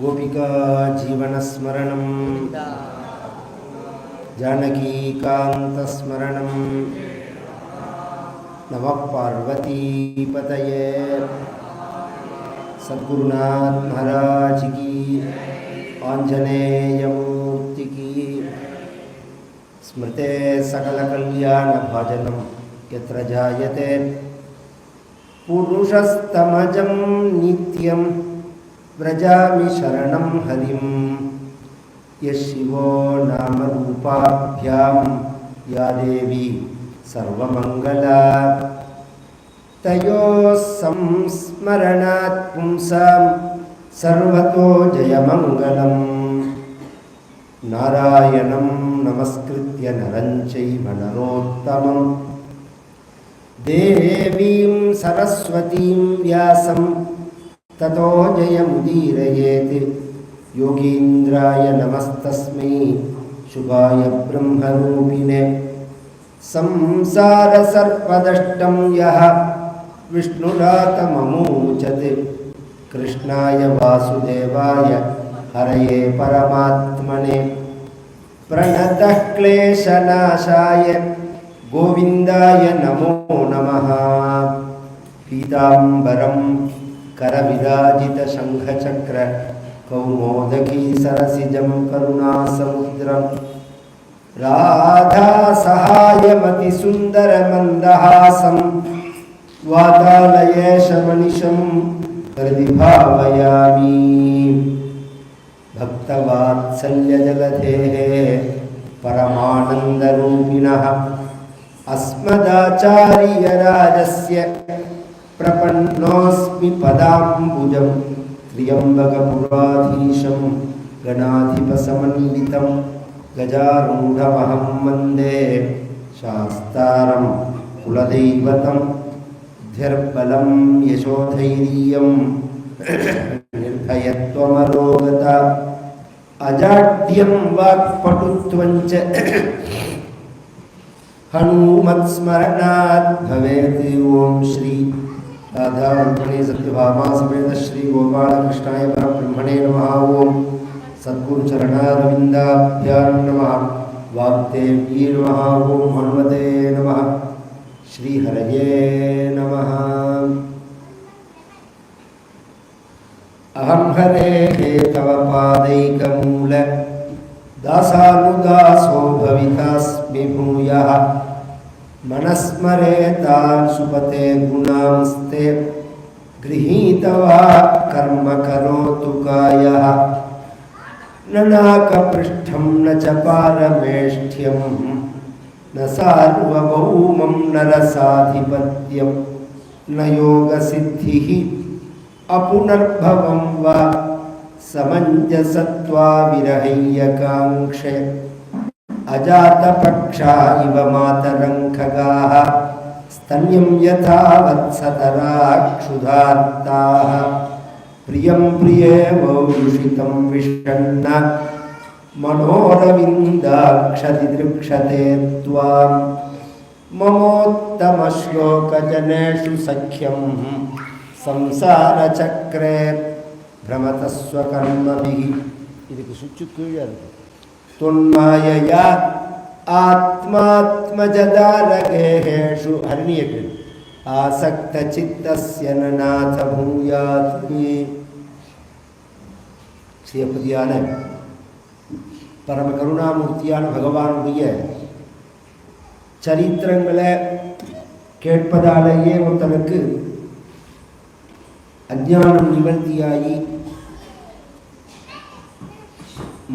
गोपिका जीवनस्मरणं जानकीकान्तस्मरणं नमः पार्वतीपतये। सद्गुरुनाथ महाराज की, आंजनेय मूर्ति की। स्मृते सकलकल्याण भाजनं यत्र जायते पुरुषस्तमजं नित्यं व्रजामि शरणं हरिं। यशिवो नाम रूपाभ्यां या देवी सर्वमंगला। तयोः संस्मरणात् पुंसां सर्वतो जयमंगलम्। नारायणं नमस्कृत्य नरं चैव नरोत्तमं देवीं सरस्वतीं व्यासं ततो जयमुदीरयेत्। योगीन्द्राय नमस्तस्मै शुभाय ब्रह्मरूपिणे। संसारसर्पदष्टं यः विष्णुरातममूचत्। कृष्णाय वासुदेवाय हरये परमात्मने प्रणतः क्लेशनाशाय गोविन्दाय नमो नमः। पीताम्बरं करविराजितशङ्खचक्र कौमोदकी सरसिजं करुणासमुद्रं राधासहायमतिसुन्दरमन्दहासं वातालयेशमनिशं हृदिभावयामि। भक्तवात्सल्यजगधेः परमानन्दरूपिणः अस्मदाचार्यराजस्य प्रपन्नोऽस्मि पदाम्बुजं। त्र्यम्बकपुराधीशं गणाधिपसमन्वितं गजारूढमहं वन्दे शास्तारं कुलदैवतं। बुद्धिर्बलं यशोधैर्यं निर्भयत्वमरोगता अजाड्यं वाक्पटुत्वं च हनुमत्स्मरणात् भवेत्। ओम श्री राधा रुक्मिणी सत्यभामा समेत श्री गोपालकृष्णाय परब्रह्मणे नमः। ओम सद्गुरु चरणारविन्दाभ्यां नमः। वाग्देव्यै नमः। ओम हनुमते नमः। श्री हरये नमः। अहं हरेः तव पादैकमूल दासानुदासो भवितास्मि भूयः। मनस्मरेतान् सुपते गुणांस्ते गृहीतवा कर्म करोतु कायः। न नाकपृष्ठं न च पारमेष्ठ्यं न सार्वभौमं न रसाधिपत्यं न योगसिद्धिः अपुनर्भवं वा समञ्जसत्वा विरहय्यकाङ्क्षे। अजातपक्षा इव मातरं खगाः स्तन्यं यथा वत्सतरा क्षुधार्ताः। प्रियं प्रियेवोषितं विषण्ण मनोरविन्दाक्षतिदृक्षते त्वां। ममोत्तमश्लोकजनेषु सख्यं संसारचक्रे भ्रमतस्वकर्मभिः। இதுக்கு சுச்சு கீழே இருக்கு. தொன்மாயயா ஆத்மாத்மஜதாரகேஷு ஹரிணியக்கு ஆசக்த சித்தஸ்ய நநாத பூயாத்மி. ஸ்ரீபதியான பரம கருணாமூர்த்தியான பகவானுடைய சரித்திரங்களை கேட்பதாலேயே ஒருத்தனுக்கு அஞ்ஞானம் நிவர்த்தியாகி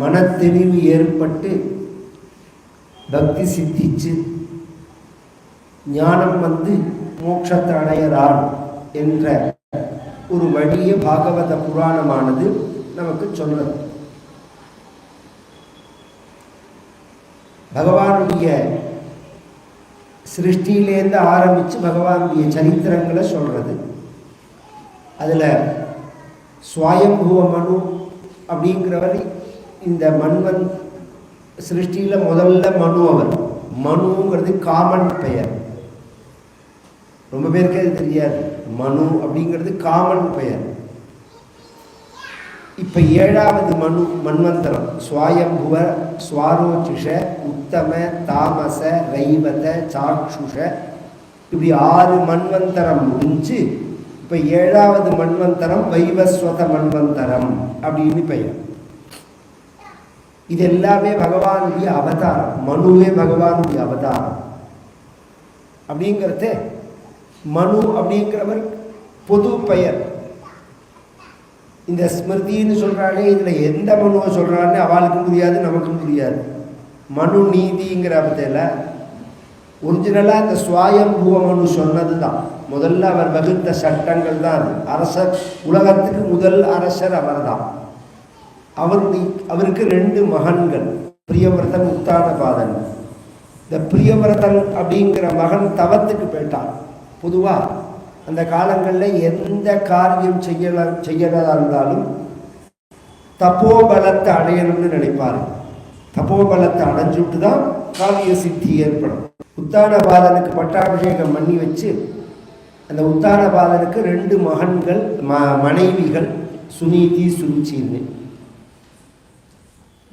மனத்தெளிவு ஏற்பட்டு பக்தி சித்திச்சு ஞானம் வந்து மோட்சத்தை அடையறான் என்ற ஒரு வழியை பாகவத புராணமானது நமக்கு சொல்றது. பகவானுடைய சிருஷ்டியிலேருந்து ஆரம்பித்து பகவானுடைய சரித்திரங்களை சொல்றது. அதில் ஸ்வயம்புவ மனு அப்படிங்கிறவர் இந்த மன்வன் சிருஷ்டியில் முதல்ல மனு. அவர் மனுங்கிறது காமன் பெயர். ரொம்ப பேருக்கு அது தெரியாது. மனு அப்படிங்கிறது காமன் பெயர். இப்போ 7வது மன்வந்தரம் ஸ்வாயம்புவ ஸ்வாரோச்சிஷ உத்தம தாமச ரைவத சாக்ஷுஷ, இப்படி 6 மன்வந்தரம் முடிஞ்சு இப்போ 7வது மன்வந்தரம் வைவஸ்வத மன்வந்தரம் அப்படின்னு பெயர். இது எல்லாமே பகவானுடைய அவதாரம், மனுவே பகவானுடைய அவதாரம். அப்படிங்கிறத மனு அப்படிங்கிறவர் பொது பெயர். இந்த ஸ்மிருதின்னு சொல்கிறானே, இதில் எந்த மனுவை சொல்கிறான்னு அவளுக்கும் புரியாது, நமக்கும் புரியாது. மனு நீதிங்கிற அர்த்தத்தில் ஒரிஜினலாக இந்த சுவாயம்புவ மனு சொன்னது தான். முதல்ல அவர் வகுத்த சட்டங்கள் தான் அது. அரசர், உலகத்துக்கு முதல் அரசர் அவர் தான். அவருக்கு 2 மகன்கள், பிரியவிரதன் உத்தானபாதன். இந்த பிரியவிரதன் அப்படிங்கிற மகன் தவத்துக்கு போயிட்டான். பொதுவாக அந்த காலங்களில் எந்த காரியம் செய்யறதா இருந்தாலும் தப்போபலத்தை அடையணும்னு நினைப்பாரு. தப்போபலத்தை அடைஞ்சுட்டு தான் காரிய சித்தி ஏற்படும். உத்தானபாதனுக்கு பட்டாபிஷேகம் பண்ணி வச்சு அந்த உத்தானபாதனுக்கு 2 மகன்கள், மனைவிகள் சுனீதி சுருச்சின்னு.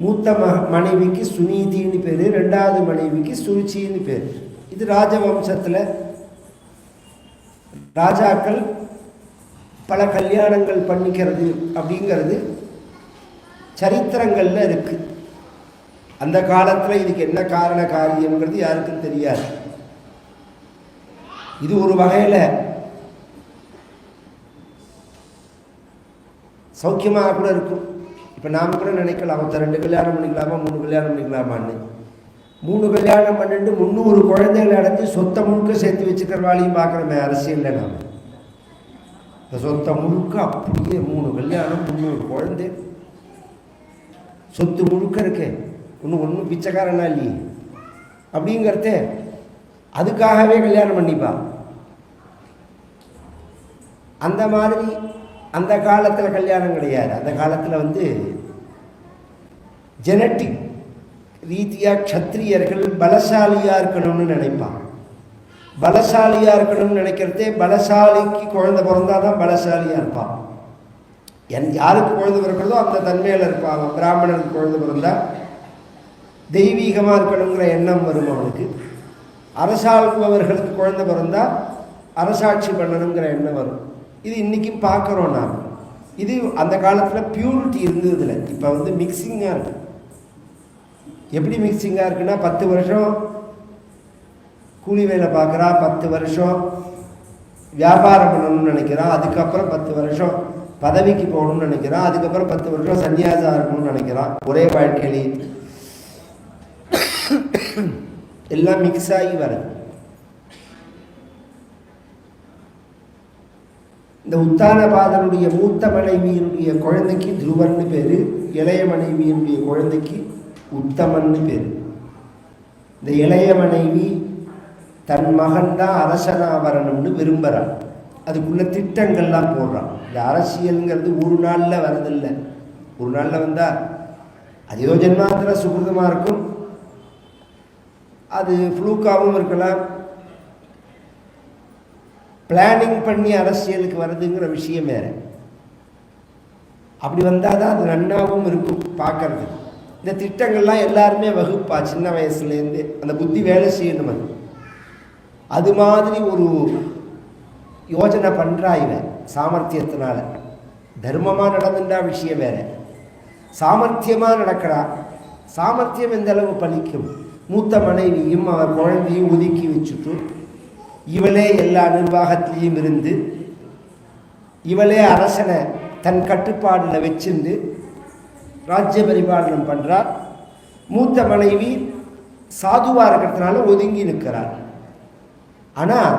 மூத்த மனைவிக்கு சுனீதின்னு பேர், 2வது மனைவிக்கு சுருச்சின்னு பேர். இது ராஜவம்சத்தில் ராஜாக்கள் பல கல்யாணங்கள் பண்ணிக்கிறது அப்படிங்கிறது சரித்திரங்களில் இருக்கு. அந்த காலத்தில் இதுக்கு என்ன காரண காரியங்கிறது யாருக்கும் தெரியாது. இது ஒரு வகையில் சௌக்கியமாக கூட இருக்கும். இப்போ நாம் கூட நினைக்கலாம், ஒருத்தர் 2 கல்யாணம் பண்ணிக்கலாமா, 3 கல்யாணம் பண்ணிக்கலாமான்னு. 3 கல்யாணம் பண்ணிட்டு 300 குழந்தைகளை அடைஞ்சு சொத்தை முழுக்க சேர்த்து வச்சுக்கிறவாளையும் பார்க்குறமே அரசியலில். நாம் இந்த சொத்தை முழுக்க அப்படியே 3 கல்யாணம் 300 குழந்தை சொத்து முழுக்க இருக்கே, ஒன்றும் பிச்சைக்காரனா இல்லையே அப்படிங்கிறத அதுக்காகவே கல்யாணம் பண்ணிப்பா. அந்த மாதிரி அந்த காலத்தில் கல்யாணம் கிடையாது. அந்த காலத்தில் ஜெனட்டிக் ரீதியாக க்ஷத்ரியர்கள் பலசாலியாக இருக்கணும்னு நினைப்பான். பலசாலியாக இருக்கணும்னு நினைக்கிறதே, பலசாலிக்கு குழந்தை பிறந்தால் தான் பலசாலியாக இருப்பான். யாருக்கு குழந்தை பிறக்கிறதோ அந்த தன்மையில் இருப்பாங்க. பிராமணனுக்கு குழந்தை பிறந்தா தெய்வீகமாக இருக்கணுங்கிற எண்ணம் வரும் அவனுக்கு. அரசாள்பவர்களுக்கு குழந்தை பிறந்தால் அரசாட்சி பண்ணணுங்கிற எண்ணம் வரும். இது இன்றைக்கும் பார்க்குறோம் நாம். இது அந்த காலத்தில் பியூரிட்டி இருந்ததில்லை. இப்போ மிக்சிங்காக இருக்குது. எப்படி மிக்சிங்காக இருக்குன்னா, 10 வருஷம் கூலி வேலை பார்க்குறா, 10 வருஷம் வியாபாரம் பண்ணணும்னு நினைக்கிறான், அதுக்கப்புறம் 10 வருஷம் பதவிக்கு போகணும்னு நினைக்கிறான், அதுக்கப்புறம் 10 வருஷம் சன்னியாசம் இருக்கணும்னு நினைக்கிறான். ஒரே வாழ்க்கையிலே எல்லாம் மிக்ஸ் ஆகி வருது. இந்த உத்தானபாதனுடைய மூத்த மனைவியினுடைய குழந்தைக்கு துருவன்னு பேர், இளைய மனைவியினுடைய குழந்தைக்கு உத்தமன்னு பேர். இந்த இளைய மனைவி தன் மகன் தான் அரசனா வரணும்னு விரும்புகிறான். அதுக்குள்ள திட்டங்கள்லாம் போடுறான். இந்த அரசியலுங்கிறது ஒரு நாளில் வரதில்லை. ஒரு நாளில் வந்தால் அது ஏதோ ஜென்மாந்திர சுகிருதமாக இருக்கும், அது ஃப்ளூக்காகவும் இருக்கலாம். பிளானிங் பண்ணி அரசியலுக்கு வருதுங்கிற விஷயம் வேறு. அப்படி வந்தால் தான் அது நன்னாவும் இருக்கும் பார்க்கறது. இந்த திட்டங்கள்லாம் எல்லாருமே வகுப்பா சின்ன வயசுலேருந்து அந்த புத்தி வேலை செய்யணும். அது மாதிரி ஒரு யோஜனை பண்ணுறா இவன் சாமர்த்தியத்தினால. தர்மமாக நடந்துட்டா விஷயம் வேறு, சாமர்த்தியமாக நடக்கிறா. சாமர்த்தியம் எந்த அளவு பலிக்கும். மூத்த மனைவியும் அவர் குழந்தையும் ஒதுக்கி வச்சுட்டு இவளே எல்லா நிர்வாகத்திலையும் இருந்து இவளே அரசனை தன் கட்டுப்பாடில் வச்சிருந்து ராஜ்ய பரிபாலனம் பண்ணுறார். மூத்த மனைவி சாதுவாக இருக்கிறதுனால ஒதுங்கி நிற்கிறார். ஆனால்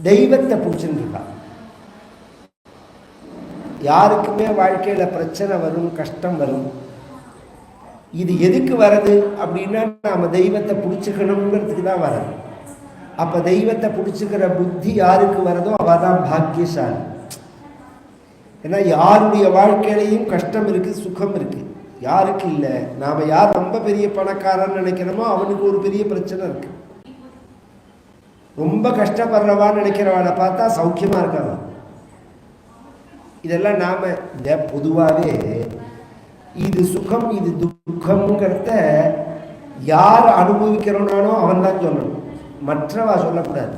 தெய்வத்தை பிடிச்சிருக்கா. யாருக்குமே வாழ்க்கையில் பிரச்சனை வரும், கஷ்டம் வரும். இது எதுக்கு வருது அப்படின்னா, நாம் தெய்வத்தை பிடிச்சிக்கணுங்கிறதுக்கு தான் வருது. அப்போ தெய்வத்தை பிடிச்சிக்கிற புத்தி யாருக்கு வருதோ அவள் தான் பாக்கியசாலி. ஏன்னா யாருடைய வாழ்க்கையிலையும் கஷ்டம் இருக்குது, சுகம் இருக்குது. யாருக்கு இல்லை? நாம் யார் ரொம்ப பெரிய பணக்காரன்னு நினைக்கிறோமோ அவனுக்கு ஒரு பெரிய பிரச்சனை இருக்குது. ரொம்ப கஷ்டப்படுறவான்னு நினைக்கிறவனை பார்த்தா சௌக்கியமாக இருக்காதான். இதெல்லாம் நாம் இந்த பொதுவாகவே இது சுகம் இது துக்கம்ங்கிறத யார் அனுபவிக்கிறோனானோ அவன் தான் சொல்லணும், மற்றவா சொல்லக்கூடாது.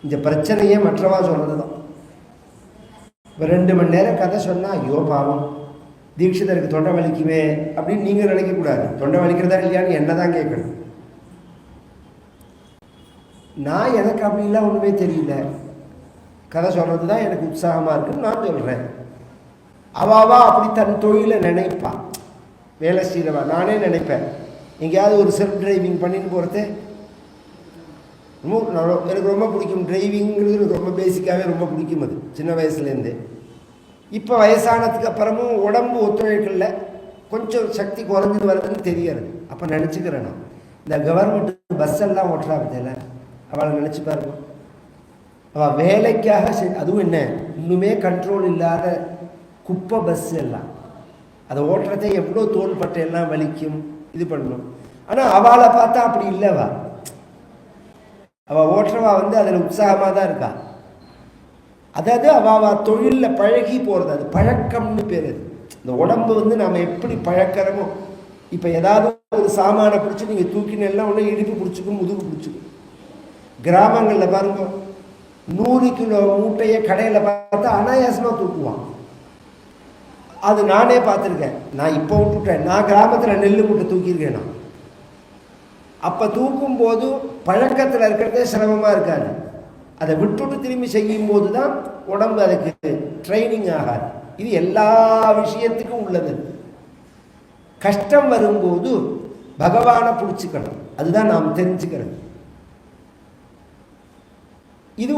இந்த பிரச்சனையே மற்றவா சொல்கிறது தான். இப்போ 2 மணி நேரம் கதை சொன்னால் ஐயோ பாவம் தீட்சிதருக்கு தொண்டை வலிக்குமே அப்படின்னு நீங்கள் நினைக்கக்கூடாது. தொண்டை வலிக்கிறதா இல்லையான்னு என்ன தான் கேட்கணும். நான் எனக்கு அப்படிலாம் ஒன்றுமே தெரியல, கதை சொல்கிறது தான் எனக்கு உற்சாகமாக இருக்குன்னு நான் சொல்கிறேன். அவாவா அப்படி தன் தொழிலை நினைப்பான், வேலை செய்கிறவா. நானே நினைப்பேன் எங்கேயாவது ஒரு செல்ஃப் டிரைவிங் பண்ணிட்டு போகிறது எனக்கு ரொம்ப பிடிக்கும். டிரைவிங்கிறது எனக்கு ரொம்ப பேசிக்காகவே ரொம்ப பிடிக்கும். அது சின்ன வயசுலேருந்து. இப்போ வயசானதுக்கு அப்புறமும் உடம்பு ஒத்துழைக்கல, கொஞ்சம் சக்தி குறைஞ்சிட்டு வருதுன்னு தெரியாது. அப்போ நினச்சிக்கிறேன் நான் இந்த கவர்மெண்ட் பஸ்ஸெல்லாம் ஓட்டுறா பற்றியில அவளை நினச்சி பாருங்க. அவள் வேலைக்காக அதுவும் என்ன இன்னுமே கண்ட்ரோல் இல்லாத குப்பை பஸ் எல்லாம் அதை ஓட்டுறதே எவ்வளோ தோள்பட்டை எல்லாம் வலிக்கும், இது பண்ணணும். ஆனால் அவளை பார்த்தா அப்படி இல்லைவா, அவள் ஓட்டுறவா அதில் உற்சாகமாக தான் இருக்கா. அதாவது அவள் தொழிலில் பழகி போகிறது, அது பழக்கம்னு பேர். அது இந்த உடம்பு நாம் எப்படி பழக்கிறோமோ, இப்போ ஏதாவது ஒரு சாமானை பிடிச்சி நீங்கள் தூக்கினெல்லாம் ஒன்று இடுப்பு பிடிச்சிக்கும், முதுகு பிடிச்சிக்கும். கிராமங்களில் பாருங்க 100 கிலோ மூட்டையை கடையில் பார்த்தா அனாயாசமாக தூக்குவான். அது நானே பார்த்துருக்கேன். நான் இப்போ விட்டுட்டேன், நான் கிராமத்தில் நெல் மூட்டை தூக்கியிருக்கேன். நான் அப்போ தூக்கும்போது பழக்கத்தில் இருக்கிறதே சிரமமாக இருக்காது. அதை விட்டுட்டு திரும்பி செய்யும்போது தான் உடம்பு அதுக்கு ட்ரைனிங் ஆகாது. இது எல்லா விஷயத்துக்கும் உள்ளது. கஷ்டம் வரும்போது பகவானை பிடிச்சிக்கணும், அதுதான் நாம் தெரிஞ்சுக்கிறது. இது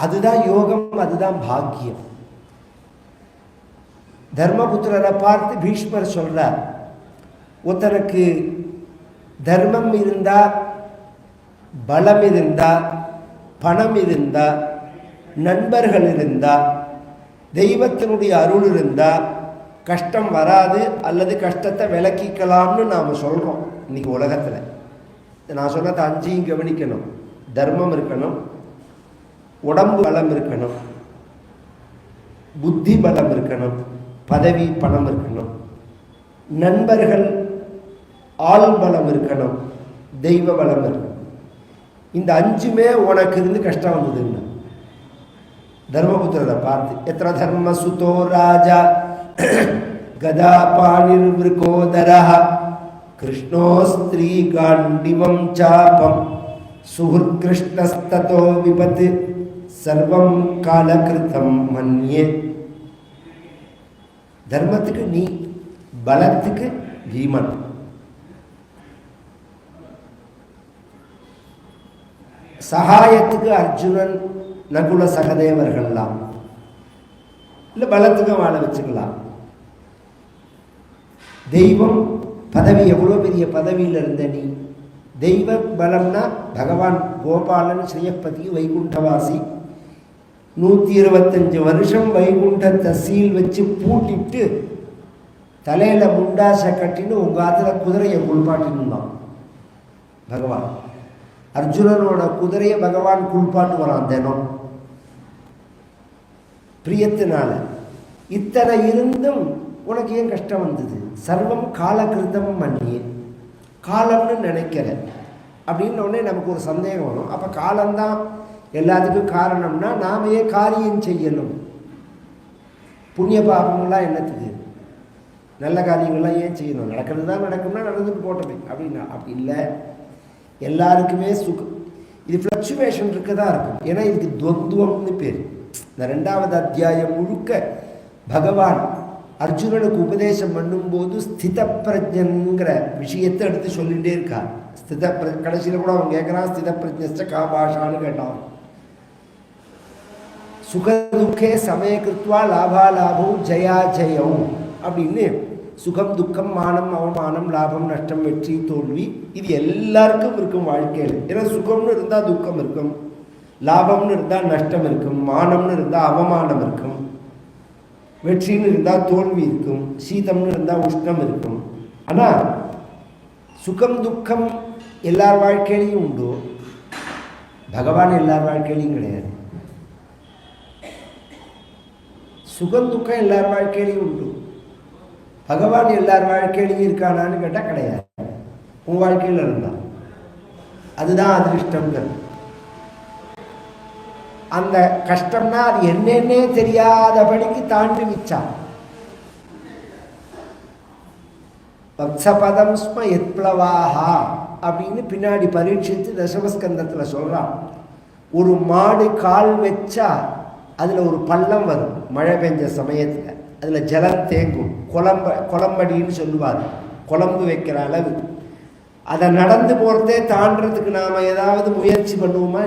அதுதான் யோகம், அதுதான் பாக்கியம். தர்மபுத்திரரை பார்த்து பீஷ்மர் சொல்றார், ஒருத்தனுக்கு தர்மம் இருந்தா, பலம் இருந்தா, பணம் இருந்தா, நண்பர்கள் இருந்தா, தெய்வத்தினுடைய அருள் இருந்தா கஷ்டம் வராது, அல்லது கஷ்டத்தை விலக்கிக்கலாம்னு நாம் சொல்கிறோம் இன்னைக்கு உலகத்தில். நான் சொன்னதை 5 கவனிக்கணும். தர்மம் இருக்கணும், உடம்பு பலம் இருக்கணும், புத்தி பலம் இருக்கணும், பதவி பணம் இருக்கணும், நண்பர்கள் ஆள் பலம் இருக்கணும், தெய்வ பலம் இருக்கணும். இந்த 5மே உனக்கு இருந்து கஷ்டம் வந்ததுன்னா தர்மபுத்திரரை பார்த்து எத்தனை தர்ம சுதோ ராஜா கதா பாணிர் விருகோதரா கிருஷ்ணோஸ்திரீ காண்டிவம் சாபம் சுஹுர் கிருஷ்ணஸ்ததோ விபத்து சர்வம் காலகிருத்தம் மன்யே. தர்மத்துக்கு நீ, பலத்துக்கு பீமன். சகாயத்துக்கு அர்ஜுனன், நகுல சகதேவர்கள்லாம். இல்லை பலத்துக்கும் வாழ வச்சுக்கலாம். தெய்வம் பதவி, எவ்வளோ பெரிய பதவியில் இருந்த நீ. தெய்வ பலம்னா பகவான் கோபாலன் ஸ்ரீயப்பதி வைகுண்டவாசி. 125 வருஷம் வைகுண்டத்தை சீல் வச்சு பூட்டிட்டு தலையில் முண்டாசை கட்டின்னு உங்கள் ஆற்றுல குதிரையை குளிப்பாட்டின்னு பகவான். அர்ஜுனனோட குதிரையை பகவான் குளிப்பாட்டு வரான் தினம் பிரியத்தினால. இத்தனை இருந்தும் உனக்கு ஏன் கஷ்டம் வந்தது? சர்வம் காலகிருத்தம் மன்னியே. காலம்னு நினைக்கிற அப்படின்னு உடனே நமக்கு ஒரு சந்தேகம் வரும். அப்போ காலம்தான் எல்லாத்துக்கும் காரணம்னா நாம் ஏன் காரியம் செய்யணும்? புண்ணிய பாபங்கள்லாம் என்னத்துக்கு? நல்ல காரியங்கள்லாம் ஏன் செய்யணும்? நடக்கிறது தான் நடக்கும்னா நடந்துட்டு போட்டோமே அப்படின்னா அப்படி இல்லை. எல்லாருக்குமே சுகம், இது ஃப்ளக்சுவேஷன் இருக்க தான் இருக்கும். ஏன்னா இதுக்கு துவந்துவம்னு பேர். இந்த 2வது அத்தியாயம் முழுக்க பகவான் அர்ஜுனனுக்கு உபதேசம் பண்ணும்போது ஸ்தித பிரஜன்கிற விஷயத்தை எடுத்து சொல்லிகிட்டே இருக்கார். கடைசியில் கூட அவன் கேட்குறான், ஸ்தித பிரஜ்ஞஸ்ட கா பாஷான்னு கேட்டான். சுகதுக்கே சமயகிருத்வா லாபாலாபம் ஜயா ஜெயம் அப்படின்னு சுகம் துக்கம் மானம் அவமானம் லாபம் நஷ்டம் வெற்றி தோல்வி இது எல்லாருக்கும் இருக்கும் வாழ்க்கையில். ஏன்னா சுகம்னு இருந்தால் துக்கம் இருக்கும், லாபம்னு இருந்தால் நஷ்டம் இருக்கும், மானம்னு இருந்தால் அவமானம் இருக்கும், வெற்றின்னு இருந்தால் தோல்வி இருக்கும், சீதம்னு இருந்தால் உஷ்ணம் இருக்கும். ஆனால் சுகம் துக்கம் எல்லார் வாழ்க்கையிலையும் உண்டு, பகவான் எல்லார் வாழ்க்கையிலையும் கிடையாது. சுகம் துக்கம் எல்லார் வாழ்க்கையிலையும் உண்டு. பகவான் எல்லார் வாழ்க்கையிலையும் இருக்கானான்னு கேட்டால் கிடையாது. உன் வாழ்க்கையில் இருந்தான், அதுதான் அதிர்ஷ்டம்ங்கிறது. அந்த கஷ்டம்னா அது என்னென்னே தெரியாதபடிக்கு தாண்டி வச்சான். வத்சபதம் ஸ்ம எத்ப்ளவாஹா அப்படின்னு பின்னாடி பரீட்சித்து தசமஸ்கந்தத்தில் சொல்கிறான். ஒரு மாடு கால் வச்சா அதில் ஒரு பள்ளம் வரும் மழை பெஞ்ச சமயத்தில், அதில் ஜலம் தேங்கும். குளம்படின்னு சொல்லுவார், குழம்பு வைக்கிற அளவு. அதை நடந்து போகிறதே தாண்டறதுக்கு நாம் ஏதாவது முயற்சி பண்ணுவோமா?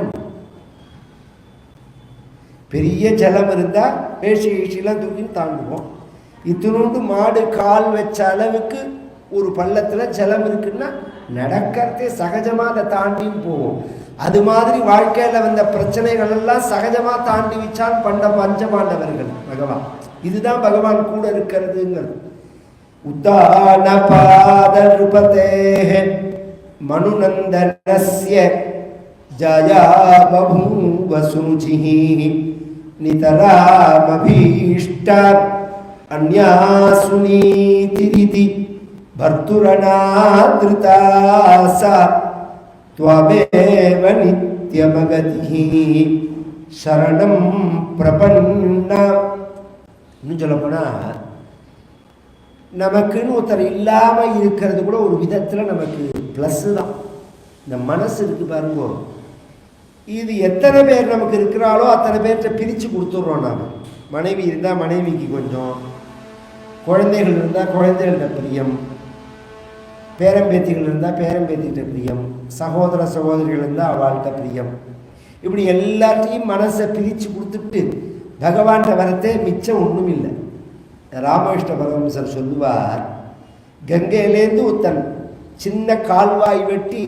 பெரிய ஜலம் இருந்தால் வேஷிலாம் தூக்கின்னு தாண்டுவோம். இத்தினோண்டு மாடு கால் வச்ச அளவுக்கு ஒரு பள்ளத்தில் ஜலம் இருக்குன்னா நடக்கிறதே சகஜமாக அதை தாண்டின்னு போவோம். அது மாதிரி வாழ்க்கையில் வந்த பிரச்சனைகள் எல்லாம் சகஜமாக தாண்டி வச்சான் பஞ்சபாண்டவர்கள் பகவான். இதுதான் பகவான் கூட இருக்கிறதுங்கிறது. உத்தான பாத நிருபதே மனுநந்தனஸ்ய ஜயா பபூவ சுருச்சிஹி நிதராமபீஷ்ட அன்யாசுனீதிரிதி பர்துரநாத்ருதாசா த்வமேவ நித்யமகதிஹி சரணம் பிரபன்னா. இன்னும் சொல்லப்போனால் நமக்குன்னு ஒருத்தர் இல்லாமல் இருக்கிறது கூட ஒரு விதத்தில் நமக்கு ப்ளஸ்ஸு தான். இந்த மனசு இருக்குது பாருங்க, இது எத்தனை பேர் நமக்கு இருக்கிறாளோ அத்தனை பேர்கிட்ட பிரித்து கொடுத்துட்றோம். நாம் மனைவி இருந்தால் மனைவிக்கு கொஞ்சம், குழந்தைகள் இருந்தால் குழந்தைகள்கிட்ட பிரியம், பேரம்பேத்திகள் இருந்தால் பேரம்பேத்திகிட்ட பிரியம், சகோதர சகோதரிகள் இருந்தால் அவள்கிட்ட பிரியம். இப்படி எல்லாத்தையும் மனசை பிரித்து கொடுத்துட்டு பகவான்கிட்ட வரத்தே மிச்சம் ஒன்றும் இல்லை. ராமகிருஷ்ண பரமஹம்சர் சொல்லுவார், கங்கையிலேருந்து ஒருத்தன் சின்ன கால்வாய் வெட்டி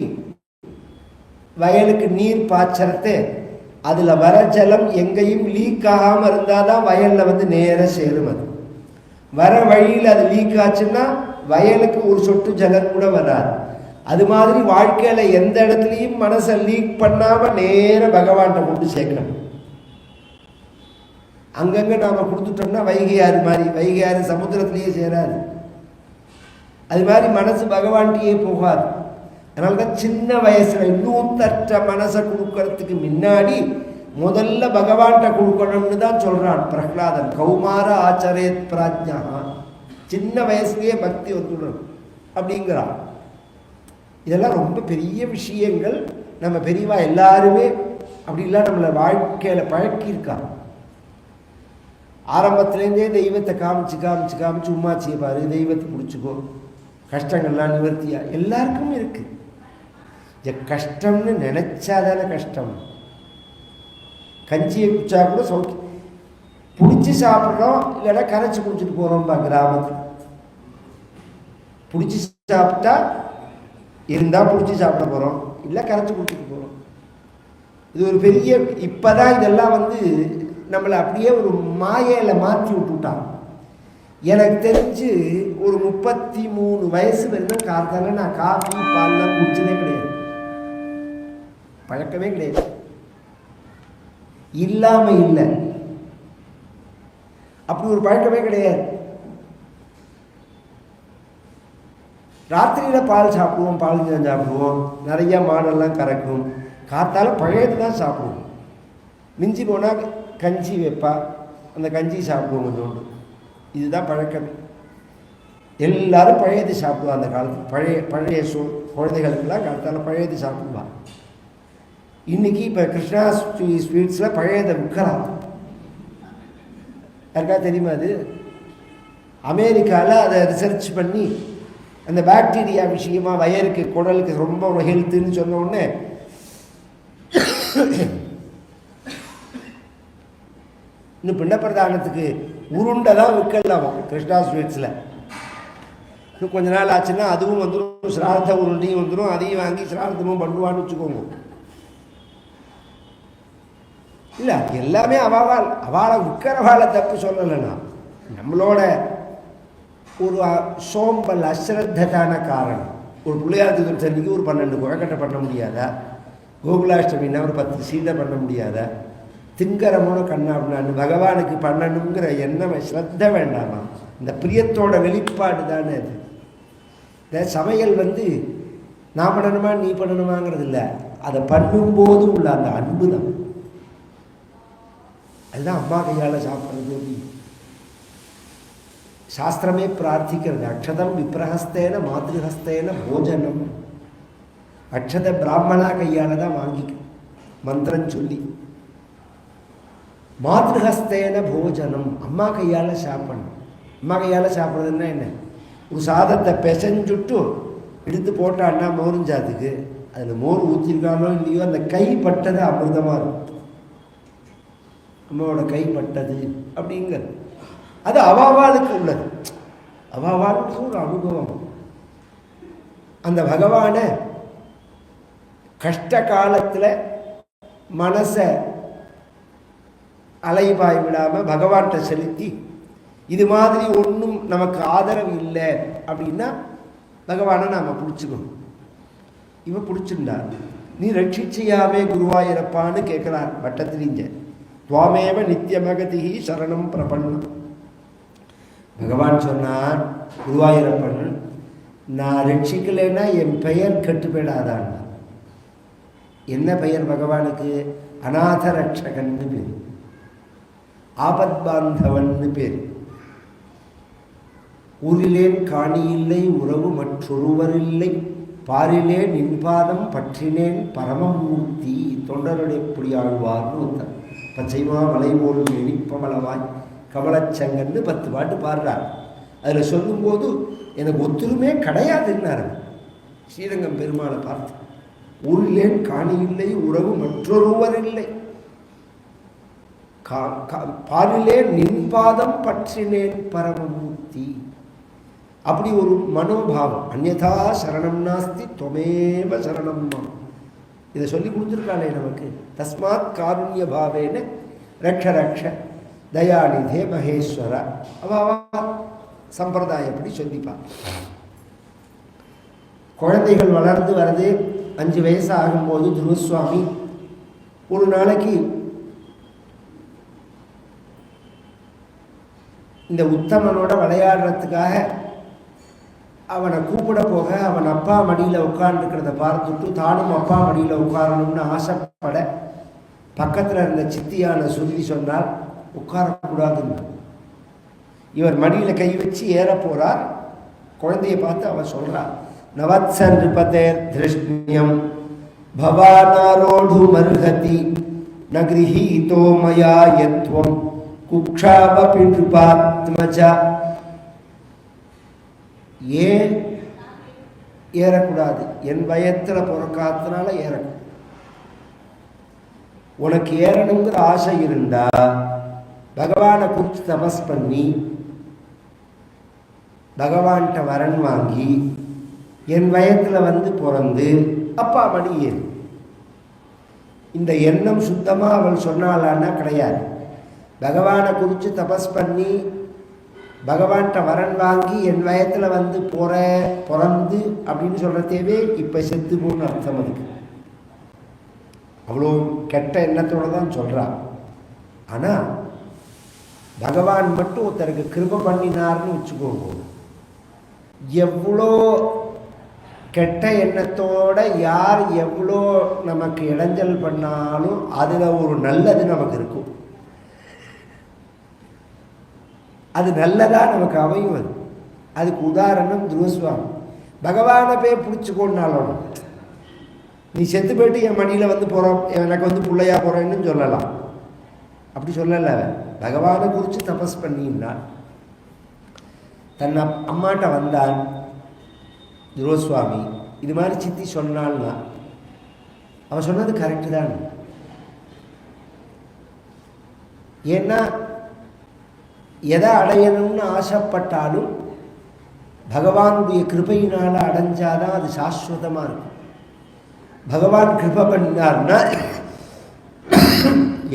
வயலுக்கு நீர் பாய்ச்சறதே, அதில் வர ஜலம் எங்கேயும் லீக் ஆகாமல் இருந்தால் தான் வயலில் வந்து நேராக சேரும். அது வர வழியில் அது லீக் ஆச்சுன்னா வயலுக்கு ஒரு சொட்டு ஜலம் கூட வராது. அது மாதிரி வாழ்க்கையில் எந்த இடத்துலையும் மனசை லீக் பண்ணாமல் நேராக பகவான்கிட்ட கொண்டு சேர்க்கணும். அங்கங்கே நாம் கொடுத்துட்டோம்னா வைகையாறு மாதிரி, வைகையாறு சமுத்திரத்திலேயே சேராது. அது மாதிரி மனசு பகவான்கிட்டயே போகாது. அதனால தான் சின்ன வயசில் இன்னூத்தற்ற மனசை கொடுக்கறதுக்கு முன்னாடி முதல்ல பகவான்கிட்ட கொடுக்கணும்னு தான் சொல்கிறான் பிரகலாதன். கௌமார ஆச்சரேத் பிராஜ்யா, சின்ன வயசுலேயே பக்தி வந்துடணும் அப்படிங்கிறான். இதெல்லாம் ரொம்ப பெரிய விஷயங்கள். நம்ம பெரியவா எல்லாருமே அப்படிலாம் நம்மளை வாழ்க்கையில் பழக்கியிருக்காங்க. ஆரம்பத்துலேருந்தே தெய்வத்தை காமிச்சு காமிச்சு காமிச்சு உமாச்சியை பாரு, தெய்வத்தை பிடிச்சிக்கோ, கஷ்டங்கள்லாம் நிவர்த்தியா எல்லாருக்கும் இருக்குது. கஷ்டம்னு நினச்சாதானே கஷ்டம். கஞ்சியை குடிச்சா கூட சௌக்கி பிடிச்சி சாப்பிட்றோம், இல்லைன்னா கரைச்சி குடிச்சிட்டு போகிறோம்பா. கிராமத்தில் பிடிச்சி சாப்பிட்டா இருந்தால் பிடிச்சி சாப்பிட போகிறோம், இல்லை கரைச்சி குடிச்சிட்டு போகிறோம். இது ஒரு பெரிய, இப்போ தான் இதெல்லாம் வந்து நம்மளை அப்படியே ஒரு மாயையில் மாற்றி விட்டுட்டான். எனக்கு தெரிஞ்சு ஒரு 33 வயசு வரைக்கும் காத்தால நான் காஃபி பால்லாம் குடிச்சதே கிடையாது, பழக்கமே கிடையாது. இல்லாமல் இல்லை, அப்படி ஒரு பழக்கமே கிடையாது. ராத்திரியில் பால் சாப்பிடுவோம், பால் சாப்பிடுவோம், நிறையா மாடெல்லாம் கறக்கும். காத்தால பழையது தான் சாப்பிடுவோம். மிஞ்சி போனால் கஞ்சி வைப்பா, அந்த கஞ்சி சாப்பிடுவோம் கொஞ்சோண்டு. இதுதான் பழக்கம். எல்லாரும் பழையது சாப்பிடுவா. அந்த காலத்தில் பழைய குழந்தைகளுக்கெல்லாம் காலத்தால் பழையது சாப்பிடுவா. இன்றைக்கி இப்போ கிருஷ்ணா ஸ்வீட்ஸில் பழையதை விற்கலாம். யாருக்கா தெரியுமா? அது அமெரிக்காவில் அதை ரிசர்ச் பண்ணி அந்த பாக்டீரியா விஷயமாக வயருக்கு குடலுக்கு ரொம்ப ஒரு ஹெல்த்துன்னு சொன்ன உடனே இன்னும் பிண்டப்பிரதானத்துக்கு உருண்டை தான் விற்கலாம் கிருஷ்ணா ஸ்வீட்ஸில். இன்னும் கொஞ்ச நாள் ஆச்சுன்னா அதுவும் வந்துடும், சிரார்த்த உருண்டையும் வந்துடும். அதையும் வாங்கி சிரார்த்தமும் பண்ணுவான்னு வச்சுக்கோங்க. இல்லை, எல்லாமே அவளை விற்கிறவாளை தப்பு சொல்லலைன்னா, நம்மளோட ஒரு சோம்பல் அஸ்ரத்தான காரணம். ஒரு பிள்ளையார் சதுர்த்தன்னைக்கு ஒரு 12 குழக்கட்டை பண்ண முடியாதா? கோகுலாஷ்டமின்னா ஒரு 10 சீடை பண்ண முடியாதா? திங்கரமோட கண்ணாபின்னான்னு பகவானுக்கு பண்ணணுங்கிற எண்ணம் ஸ்ரத்த வேண்டாமா? இந்த பிரியத்தோட வெளிப்பாடு தானே அது. இந்த சமையல் நான் பண்ணணுமா நீ பண்ணணுமாங்கிறது இல்லை, அதை பண்ணும்போது உள்ள அந்த அன்பு தான். அதுதான் அம்மா கையால் சாப்பிட்றது. சாஸ்திரமே பிரார்த்திக்கிறது, அக்ஷதம் விப்ரஹஸ்தேன மாத்ருஹஸ்தேன போஜனம். அக்ஷத பிராமணா கையால் தான் வாங்கிக்க மந்திரம் சொல்லி, மாத்ருஹஸ்தேன போஜனம் அம்மா கையால் சாப்பிடணும். அம்மா கையால் சாப்பிட்றதுன்னா என்ன? ஒரு சாதத்தை பிசைஞ்சுட்டு எடுத்து போட்டான்னா மோரிஞ்சாத்துக்கு அதில் மோர் ஊற்றிருக்கானோ இல்லையோ அந்த கைப்பட்டது அமிர்தமாக இருக்கும். அம்மாவோட கைப்பட்டது அப்படிங்கிறது அது அவாவாளுக்கு உள்ளது, அவாவாளுக்கு ஒரு அனுபவம். அந்த பகவானை கஷ்ட காலத்தில் மனசை அலைபாய் விடாமல் பகவான்கிட்ட செலுத்தி, இது மாதிரி ஒன்றும் நமக்கு ஆதரவு இல்லை அப்படின்னா பகவானை நாம் பிடிச்சிக்கணும். இவன் பிடிச்சிருந்தார். நீ ரட்சிச்சியாமே குருவாயிரப்பான்னு கேட்குறார் வட்டத்திலிஞ்ச. துவாமேவ நித்தியமகதிகி சரணம் பிரபன்னம். பகவான் சொன்னார், குருவாயிரப்பன் நான் ரட்சிக்கலைன்னா என் பெயர் கெட்டு போயிடாதான். என்ன பெயர் பகவானுக்கு? அநாத ரட்சகன்னு பேர், ஆபத் பாந்தவன்னு பேர். ஊரிலேன் காணியில்லை உறவு மற்றொருவரில்லை, பாரிலே நின்பாதம் பற்றினேன் பரமமூர்த்தி. தொண்டருடைய புலியாழ்வார்னு ஒருத்தர். பச்சைமா மலை போல் இனிப்பமளவாய் கமலச்சங்கன்னு 10 பாட்டு பாடுறார். அதில் சொல்லும்போது எனக்கு ஒத்துருமே கிடையாதுன்னாரு ஸ்ரீரங்கம் பெருமாளை பார்த்து. ஊரிலேன் காணியில்லை உறவு மற்றொருவரில்லை, பாரிலே நின்பாதம் பற்றினேன் பரமமூர்த்தி. அப்படி ஒரு மனோபாவம். அந்யதா சரணம் நாஸ்தி தொமேவ சரணம். இதை சொல்லி கொடுத்துருக்காளே நமக்கு. தஸ்மாத் காருண்ய பாவேன ரக்ஷ ரக்ஷ தயாநிதே மகேஸ்வர. அவ சம்பிரதாயப்படி சொல்லிப்பா. குழந்தைகள் வளர்ந்து வரது 5 வயசு ஆகும்போது துருவசுவாமி ஒரு நாளைக்கு இந்த உத்தமனோட விளையாடுறதுக்காக அவனை கூப்பிட போக, அவன் அப்பா மடியில் உட்கார்ந்துக்கிறத பார்த்துட்டு தானும் அப்பா மடியில் உட்காரணும்னு ஆசைப்பட பக்கத்தில் இருந்த சித்தியான சுருதி சொன்னால் உட்காரக்கூடாதுன்னு. இவர் மடியில் கை வச்சு ஏற போகிறார். குழந்தையை பார்த்து அவன் சொல்கிறார், நவத்சன் ரிபதேர் திருஷ்ணியம் பவானாரோடு மருகதி நகிரஹீதோ மயா யத்வம் குக்ஷாவபி நிருபாத்மஜா. ஏன் ஏறக்கூடாது? என் வயத்தில் பிறக்காதனால ஏறக்கூடாது. உனக்கு ஏறணுங்கிற ஆசை இருந்தா பகவானை குறித்து தபஸ் பண்ணி பகவான்கிட்ட வரன் வாங்கி என் வயத்தில் பிறந்து அப்பா மணி ஏறு. இந்த எண்ணம் சுத்தமாக அவள் சொன்னாலான்னா கிடையாது. பகவானை குறித்து தபஸ் பண்ணி பகவான்கிட்ட வரன் வாங்கி என் வயத்தில் பிறந்து அப்படின்னு சொல்கிறதேவே இப்போ செத்து போன்னு அர்த்தம். அதுக்கு அவ்வளோ கெட்ட எண்ணத்தோடு தான் சொல்கிறான். ஆனால் பகவான் மட்டும் ஒருத்தருக்கு கிருபை பண்ணினார்னு வச்சுக்கோங்க, எவ்வளோ கெட்ட எண்ணத்தோட யார் எவ்வளோ நமக்கு இடைஞ்சல் பண்ணாலும் அதில் ஒரு நல்லது நமக்கு இருக்கும். அது நல்லதாக நமக்கு அமையும். அதுக்கு உதாரணம் துருவசுவாமி. பகவானை போய் பிடிச்சிக்கொண்டாலும் நீ செத்து போயிட்டு என் மடியில் போகிறோம், எனக்கு பிள்ளையா போகிறேன்னு சொல்லலாம். அப்படி சொல்லலை. பகவானை குறித்து தபஸ் பண்ணினான். தன் அம்மாட்ட வந்தான் துருவசுவாமி. இது மாதிரி சித்தி சொன்னான்னா அவன் சொன்னது கரெக்டு தான். ஏன்னா எதை அடையணும்னு ஆசைப்பட்டாலும் பகவானுடைய கிருபையினால் அடைஞ்சாதான் அது சாஸ்வதமாக இருக்கும். பகவான் கிருபை பண்ணினார்னா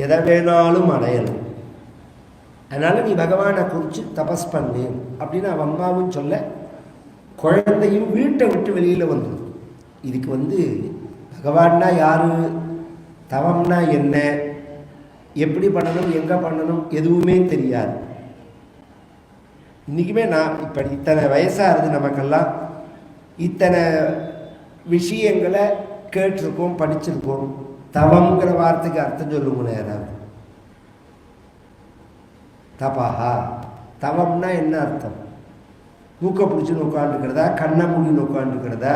எதை வேணாலும் அடையணும். அதனால் நீ பகவானை குறித்து தபஸ் பண்ணு அப்படின்னு அவன் அம்மாவும் சொல்ல, குழந்தையும் வீட்டை விட்டு வெளியில் வந்துடும். இதுக்கு பகவான்னா யாரு, தவம்னா என்ன, எப்படி பண்ணணும், எங்கே பண்ணணும் எதுவுமே தெரியாது. இன்றைக்குமே நான் இப்போ இத்தனை வயசாகிறது நமக்கெல்லாம் இத்தனை விஷயங்களை கேட்டிருக்கோம், படிச்சிருக்கோம். தவங்கிற வார்த்தைக்கு அர்த்தம் சொல்லுங்க யாராவது? தபாஹா, தவம்னா என்ன அர்த்தம்? மூக்கை பிடிச்சின்னு உட்காந்துக்கிறதா, கண்ணை மூடின்னு உட்காந்துக்கிறதா,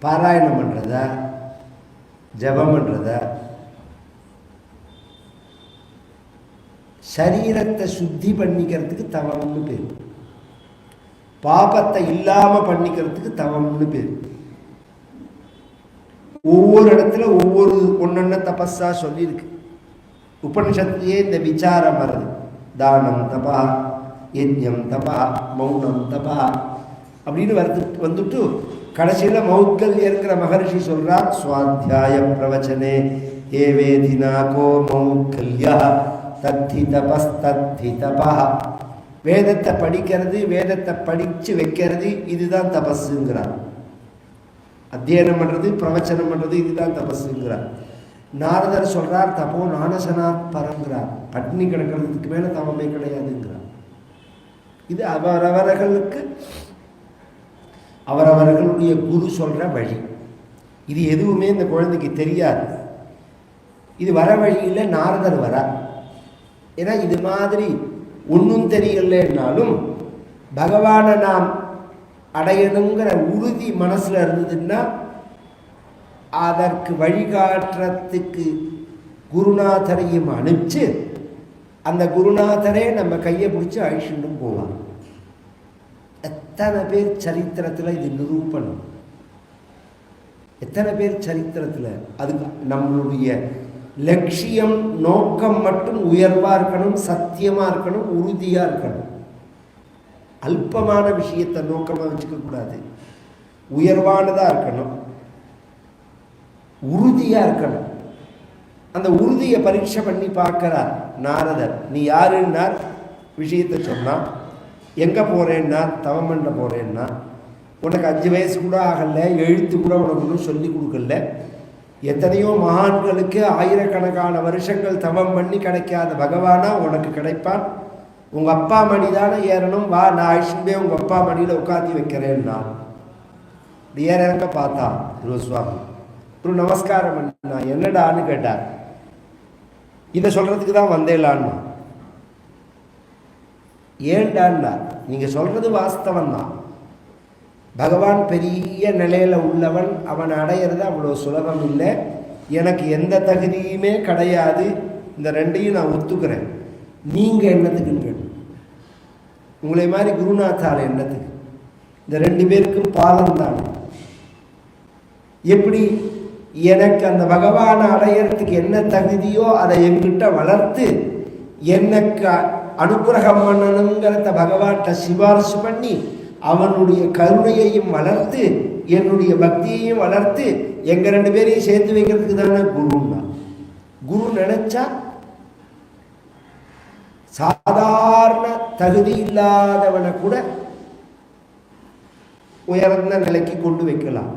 பாராயணம் பண்ணுறதா, ஜபம் பண்ணுறதா? சரீரத்தை சுத்தி பண்ணிக்கிறதுக்கு தவம்னு பேர். பாபத்தை இல்லாமல் பண்ணிக்கிறதுக்கு தவம்னு பேர். ஒவ்வொரு இடத்துல ஒவ்வொரு ஒன்னொன்ன தபஸா சொல்லியிருக்கு. உபனிஷத்துலேயே இந்த விசாரம் வருது. தானம் தபா, யஜ்ஞம் தபா, மௌனம் தபா அப்படின்னு வந்துட்டு கடைசியில் மௌத்கல்யங்கிற மகர்ஷி சொல்றார், சுவாத்தியாய பிரவச்சனே ஏ வேதினாகோ மௌத்கல்யா தத்தி தபஸ் தத்தி தபா. வேதத்தை படிக்கிறது, வேதத்தை படித்து வைக்கிறது, இதுதான் தபஸுங்கிறார். அத்தியனம் பண்ணுறது, பிரவச்சனம் பண்ணுறது, இதுதான் தபஸுங்கிறார். நாரதர் சொல்றார், தப்போ நானசனாத் பரங்கிறார். பட்னி கிடக்கிறதுக்கு மேலே தவமே கிடையாதுங்கிறார். இது அவரவர்களுக்கு அவரவர்களுடைய குரு சொல்ற வழி. இது எதுவுமே இந்த குழந்தைக்கு தெரியாது. இது வர வழியில் நாரதர் வர. ஏன்னா இது மாதிரி ஒன்றும் தெரியலன்னாலும் பகவானை நாம் அடையணுங்கிற உறுதி மனசில் இருந்ததுன்னா அதற்கு வழிகாட்டுறதுக்கு குருநாதரையும் அனுப்பிச்சு அந்த குருநாதரே நம்ம கையை பிடிச்சி அழிச்சுட்டும் போவாங்க. எத்தனை பேர் சரித்திரத்தில் இது நிரூபணம், எத்தனை பேர் சரித்திரத்தில். அதுக்கு நம்மளுடைய லட்சியம் நோக்கம் மட்டும் உயர்வாக இருக்கணும், சத்தியமாக இருக்கணும், உறுதியாக இருக்கணும். அல்பமான விஷயத்தை நோக்கமாக வச்சுக்க கூடாது. உயர்வானதாக இருக்கணும், உறுதியாக இருக்கணும். அந்த உறுதியை பரீட்சை பண்ணி பார்க்கிறார் நாரதர். நீ யாருன்னார், விஷயத்தை சொன்னான். எங்கே போகிறேன்னா, தவம் பண்ண போகிறேன்னா, உனக்கு 5 வயசு கூட ஆகலை, எழுத்து கூட உனக்கு ஒன்றும் சொல்லி கொடுக்கல. எத்தனையோ மகான்களுக்கு ஆயிரக்கணக்கான வருஷங்கள் தவம் பண்ணி கிடைக்காத பகவானா உனக்கு கிடைப்பான். உங்கள் அப்பா மணி தானே ஏறணும், வா நான் அழிச்சுட்டே உங்கள் அப்பா மணியில் உட்காந்து வைக்கிறேன்னா. ஏறங்க பார்த்தா குருசுவாமி ஒரு நமஸ்காரம் பண்ணா. என்னடான்னு கேட்டார். இதை சொல்கிறதுக்கு தான் வந்தேலான்னா. ஏண்டான்னா, நீங்கள் சொல்கிறது வாஸ்தவம் தான். பகவான் பெரிய நிலையில் உள்ளவன், அவன் அடையிறது அவ்வளோ சுலபம் இல்லை. எனக்கு எந்த தகுதியுமே கிடையாது. இந்த ரெண்டையும் நான் ஒத்துக்கிறேன். நீங்கள் என்னத்துக்குன்னு கேட்டு, உங்களை மாதிரி குருநாத்தால் என்னத்துக்கு? இந்த 2 பேருக்கும் பாலம் தான். எப்படி எனக்கு அந்த பகவானை அடையிறதுக்கு என்ன தகுதியோ அதை என்கிட்ட வளர்த்து எனக்கு அனுகிரகம் பண்ணணுங்கிறத பகவான்கிட்ட சிபாரிசு பண்ணி அவனுடைய கருணையையும் வளர்த்து என்னுடைய பக்தியையும் வளர்த்து எங்கள் 2 பேரையும் சேர்த்து வைக்கிறதுக்கு தானே குருன்னா. குரு நினைச்சா சாதாரண தகுதி இல்லாதவனை கூட உயர்ந்த நிலைக்கு கொண்டு வைக்கலாம்.